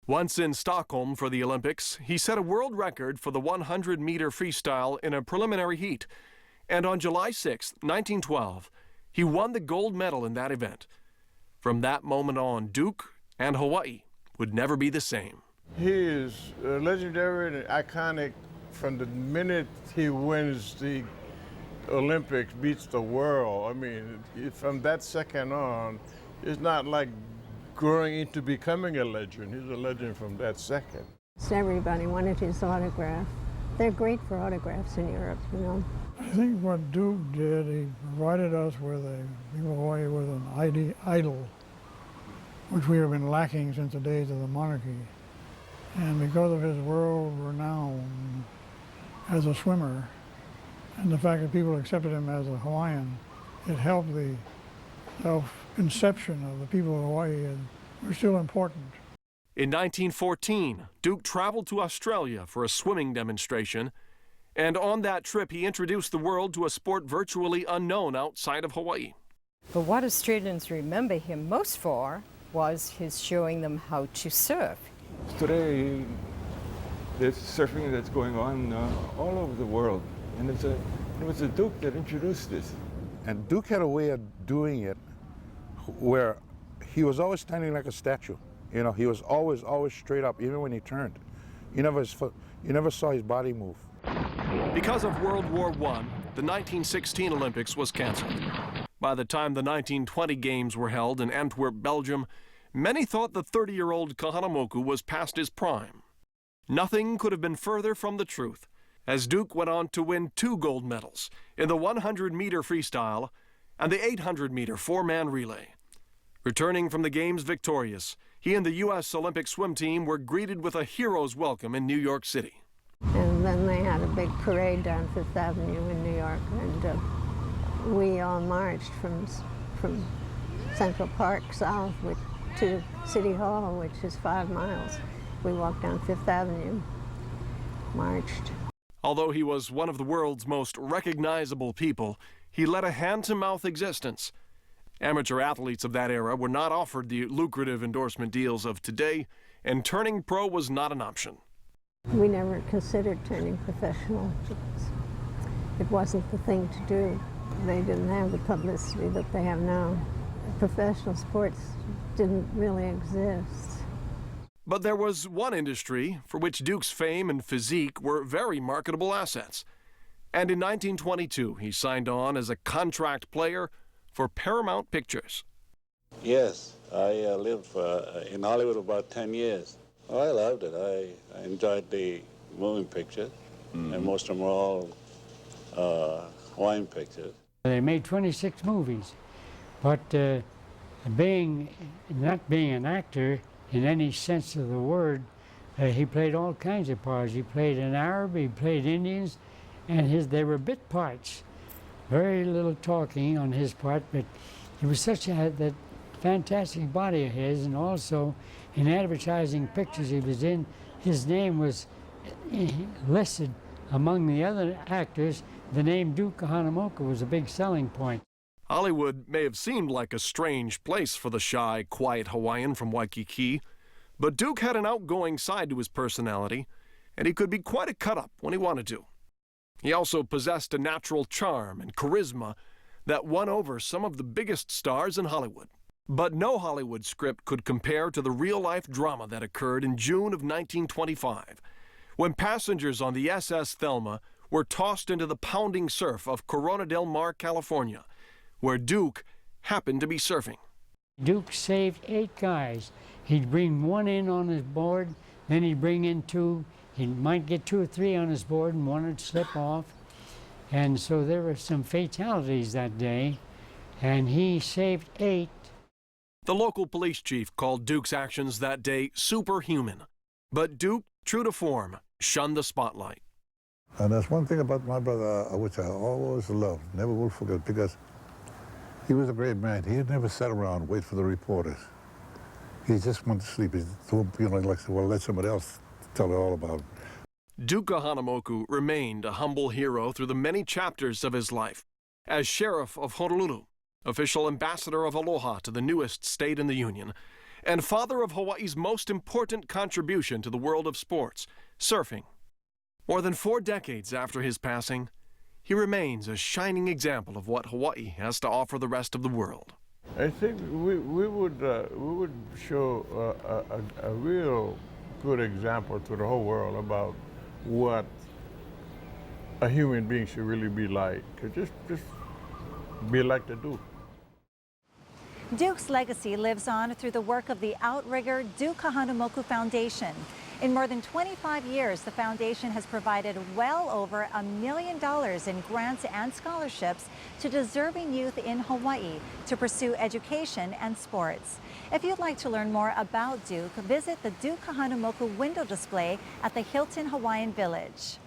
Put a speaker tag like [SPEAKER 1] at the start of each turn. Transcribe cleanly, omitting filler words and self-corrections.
[SPEAKER 1] Once in Stockholm for the Olympics, he set a world record for the 100-meter freestyle in a preliminary heat. And on July 6, 1912, he won the gold medal in that event. From that moment on, Duke and Hawaii would never be the same.
[SPEAKER 2] He is legendary and iconic from the minute he wins the Olympics, beats the world. I mean, from that second on, it's not like growing into becoming a legend. He's a legend from that second.
[SPEAKER 3] Everybody wanted his autograph. They're great for autographs in Europe, you know.
[SPEAKER 4] I think what Duke did, he provided us with Hawaii with an idol, which we have been lacking since the days of the monarchy. And because of his world renown as a swimmer, and the fact that people accepted him as a Hawaiian, it helped the self-conception of the people of Hawaii, and we're still important.
[SPEAKER 1] In 1914, Duke traveled to Australia for a swimming demonstration, and on that trip he introduced the world to a sport virtually unknown outside of Hawaii.
[SPEAKER 5] But what Australians remember him most for was his showing them how to surf.
[SPEAKER 6] Today, there's surfing that's going on all over the world, and it was the Duke that introduced this.
[SPEAKER 7] And Duke had a way of doing it where he was always standing like a statue. You know, he was always straight up, even when he turned. You never saw his body move.
[SPEAKER 1] Because of World War I, the 1916 Olympics was canceled. By the time the 1920 Games were held in Antwerp, Belgium, many thought the 30-year-old Kahanamoku was past his prime. Nothing could have been further from the truth, as Duke went on to win 2 gold medals in the 100-meter freestyle and the 800-meter four-man relay. Returning from the Games victorious, he and the U.S. Olympic swim team were greeted with a hero's welcome in New York City.
[SPEAKER 3] And then they had a big parade down Fifth Avenue in New York, and we all marched from Central Park south to City Hall, which is 5 miles. We walked down Fifth Avenue, marched.
[SPEAKER 1] Although he was one of the world's most recognizable people, he led a hand-to-mouth existence. Amateur athletes of that era were not offered the lucrative endorsement deals of today, and turning pro was not an option.
[SPEAKER 3] We never considered turning professional. It wasn't the thing to do. They didn't have the publicity that they have now. Professional sports didn't really exist.
[SPEAKER 1] But there was one industry for which Duke's fame and physique were very marketable assets. And in 1922, he signed on as a contract player for Paramount Pictures.
[SPEAKER 8] Yes, I lived in Hollywood about 10 years. Oh, I loved it. I enjoyed the moving pictures, and most of them were all Hawaiian pictures.
[SPEAKER 9] They made 26 movies, but not being an actor in any sense of the word, he played all kinds of parts. He played an Arab, he played Indians, and they were bit parts. Very little talking on his part, but he was such that fantastic body of his, and also in advertising pictures he was in, his name was listed among the other actors. The name Duke Kahanamoku was a big selling point.
[SPEAKER 1] Hollywood may have seemed like a strange place for the shy, quiet Hawaiian from Waikiki, but Duke had an outgoing side to his personality, and he could be quite a cut-up when he wanted to. He also possessed a natural charm and charisma that won over some of the biggest stars in Hollywood. But no Hollywood script could compare to the real-life drama that occurred in June of 1925, when passengers on the SS Thelma were tossed into the pounding surf of Corona del Mar, California, where Duke happened to be surfing.
[SPEAKER 9] Duke saved 8 guys. He'd bring 1 in on his board, then he'd bring in 2. He might get 2 or 3 on his board, and 1 would slip off. And so there were some fatalities that day, and he saved 8.
[SPEAKER 1] The local police chief called Duke's actions that day superhuman. But Duke, true to form, shunned the spotlight.
[SPEAKER 10] And that's one thing about my brother which I always loved, never will forget, because he was a great man. He never sat around and wait for the reporters. He just went to sleep. He told, like, well, let somebody else tell it all about it.
[SPEAKER 1] Duke Kahanamoku remained a humble hero through the many chapters of his life. As sheriff of Honolulu, official ambassador of aloha to the newest state in the Union, and father of Hawaii's most important contribution to the world of sports, surfing. More than 4 decades after his passing, he remains a shining example of what Hawaii has to offer the rest of the world.
[SPEAKER 2] I think we would show a real good example to the whole world about what a human being should really be like. Just be like the Duke.
[SPEAKER 11] Duke's legacy lives on through the work of the Outrigger Duke Kahanamoku Foundation. In more than 25 years, the foundation has provided well over $1 million in grants and scholarships to deserving youth in Hawaii to pursue education and sports. If you'd like to learn more about Duke, visit the Duke Kahanamoku window display at the Hilton Hawaiian Village.